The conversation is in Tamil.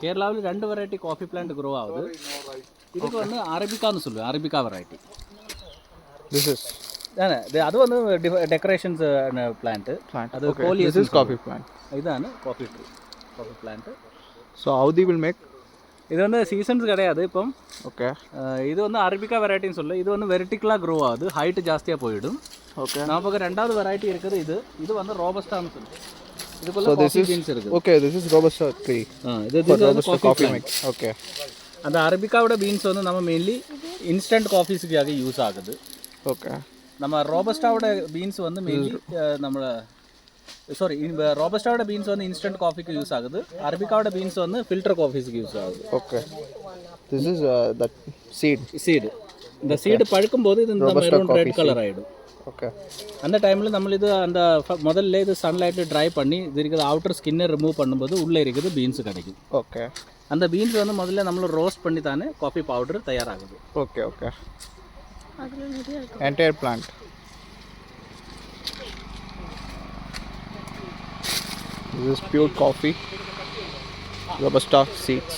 கேரளாவில் 2 வெரைட்டி காஃபி பிளான்ட் க்ரோ ஆகுது. இதுக்கு வந்து அரபிக்கான்னு சொல்லுவேன், அரபிக்கா வெரைட்டி. This is அது வந்து டெக்கரேஷன்ஸ் பிளான்ட். அது okay. Coleus. This is coffee plant. இதான coffee tree, coffee plant. So how they will make? இது வந்து சீசன்ஸ் கிடையாது இப்போ. Okay. இது வந்து அரபிக்கா வெரைட்டின்னு சொல்லு. இது வந்து வெர்டிக்கலாக க்ரோ ஆகுது, ஹைட் ஜாஸ்தியாக போயிடும். Okay. நமக்கு ரெண்டாவது வெரைட்டி இருக்குது. இது வந்து ரோபஸ்டான்னு சொல்லு. இதுக்குள்ள So this coffee is beans இருக்குது. okay. This is robusta tree. இது Robusta coffee mix. Okay. அந்த அரபிக்காவோட பீன்ஸ் வந்து நம்ம மெயின்லி இன்ஸ்டன்ட் காஃபீஸுக்காக யூஸ் ஆகுது. Okay. நம்ம ரோபஸ்டாவோட பீன்ஸ் வந்து மெயின்லி ரோபஸ்டாவோட பீன்ஸ் வந்து இன்ஸ்டன்ட் காஃபிக்கு யூஸ் ஆகுது. அரபிக்காவோட பீன்ஸ் வந்து ஃபில்டர் காஃபீஸுக்கு யூஸ் ஆகுது. Okay. This is the seed. இந்த சீடு பழுக்கும் போது இது இந்த மெரூன் ரெட் கலர் ஆகிடும். Okay. அந்த டைமில் நம்ம இது அந்த முதல்ல இது சன்லைட்டில் ட்ரை பண்ணி இது இருக்கிற அவுட்டர் ஸ்கின்னை ரிமூவ் பண்ணும்போது உள்ளே இருக்குது பீன்ஸ் கிடைக்கும். Okay. அந்த பீன்ஸ் வந்து முதல்ல நம்மள ரோஸ்ட் பண்ணி தானே காஃபி பவுடர் தயாராகுது. Okay. Okay. Entire plant. This is pure coffee, robusta seeds.